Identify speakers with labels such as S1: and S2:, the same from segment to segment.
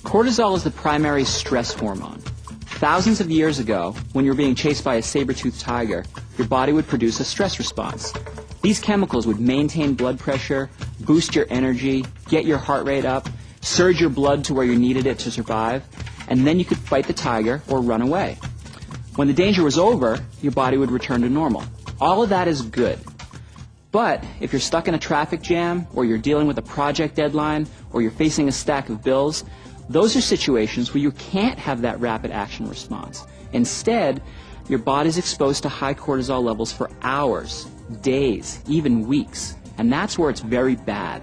S1: Cortisol is the primary stress hormone. Thousands of years ago, when you were being chased by a saber-toothed tiger, your body would produce a stress response. These chemicals would maintain blood pressure, boost your energy, get your heart rate up, surge your blood to where you needed it to survive, and then you could fight the tiger or run away. When the danger was over, your body would return to normal. All of that is good. But if you're stuck in a traffic jam, or you're dealing with a project deadline, or you're facing a stack of bills, those are situations where you can't have that rapid action response. Instead, your body's exposed to high cortisol levels for hours, days, even weeks, and that's where it's very bad.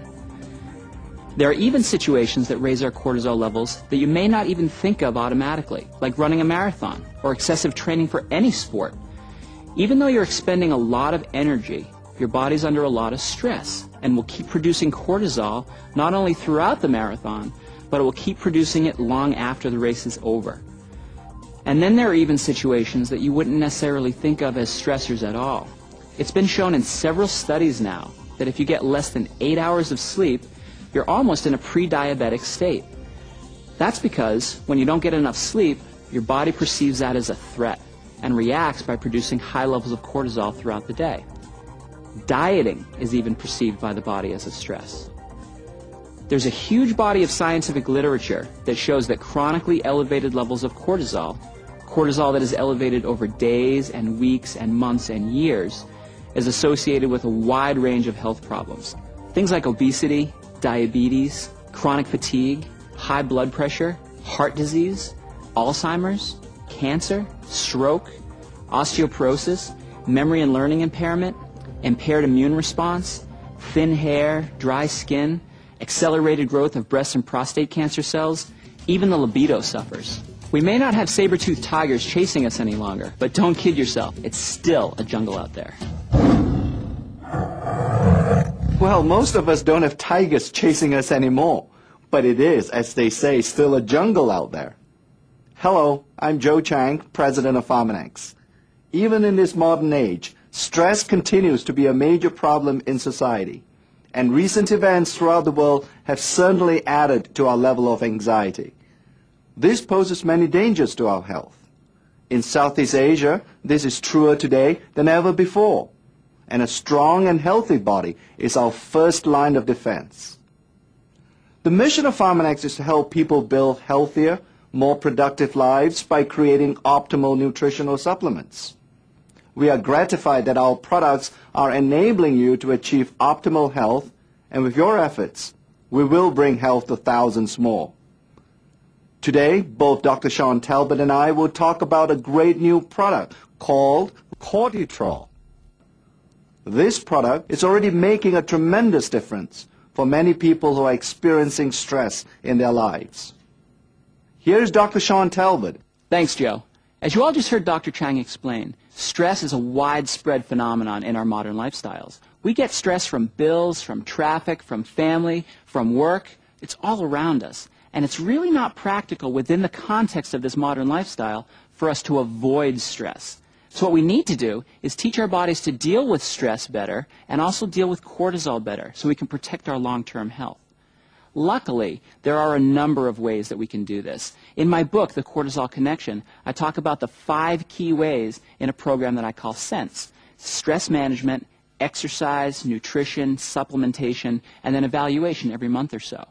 S1: There are even situations that raise our cortisol levels that you may not even think of automatically, like running a marathon or excessive training for any sport. Even though you're expending a lot of energy, your body's under a lot of stress and will keep producing cortisol not only throughout the marathon, but it will keep producing it long after the race is over. And then there are even situations that you wouldn't necessarily think of as stressors at all. It's been shown in several studies now that if you get less than 8 hours of sleep, you're almost in a pre-diabetic state. That's because when you don't get enough sleep, your body perceives that as a threat and reacts by producing high levels of cortisol throughout the day. Dieting is even perceived by the body as a stress. There's a huge body of scientific literature that shows that chronically elevated levels of cortisol that is elevated over days and weeks and months and years, is associated with a wide range of health problems. Things like obesity, diabetes, chronic fatigue, high blood pressure, heart disease, Alzheimer's, cancer, stroke, osteoporosis, memory and learning impairment, impaired immune response, thin hair, dry skin, accelerated growth of breast and prostate cancer cells, even the libido suffers. We may not have saber-toothed tigers chasing us any longer, but don't kid yourself, it's still a jungle out there.
S2: Well, most of us don't have tigers chasing us anymore, but it is, as they say, still a jungle out there. Hello, I'm Joe Chang, president of Pharmanex. Even in this modern age, stress continues to be a major problem in society, and recent events throughout the world have certainly added to our level of anxiety. This poses many dangers to our health. In Southeast Asia, this is truer today than ever before. And a strong and healthy body is our first line of defense. The mission of Pharmanex is to help people build healthier, more productive lives by creating optimal nutritional supplements. We are gratified that our products are enabling you to achieve optimal health, and with your efforts, we will bring health to thousands more. Today, both Dr. Sean Talbot and I will talk about a great new product called Cortitrol. This product is already making a tremendous difference for many people who are experiencing stress in their lives. Here's Dr. Sean Talbot.
S1: Thanks, Joe. As you all just heard Dr. Chang explain, stress is a widespread phenomenon in our modern lifestyles. We get stress from bills, from traffic, from family, from work. It's all around us. And it's really not practical within the context of this modern lifestyle for us to avoid stress. So what we need to do is teach our bodies to deal with stress better and also deal with cortisol better so we can protect our long-term health. Luckily, there are a number of ways that we can do this. In my book, The Cortisol Connection, I talk about the 5 key ways in a program that I call SENSE: stress management, exercise, nutrition, supplementation, and then evaluation every month or so.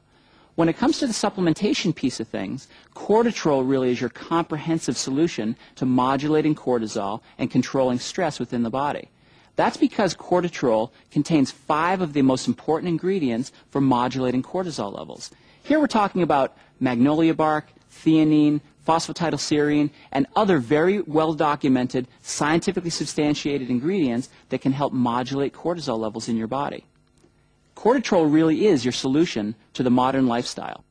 S1: When it comes to the supplementation piece of things, Cortitrol really is your comprehensive solution to modulating cortisol and controlling stress within the body. That's because Cortitrol contains 5 of the most important ingredients for modulating cortisol levels. Here we're talking about magnolia bark, theanine, phosphatidylserine, and other very well-documented, scientifically substantiated ingredients that can help modulate cortisol levels in your body. Cortitrol really is your solution to the modern lifestyle.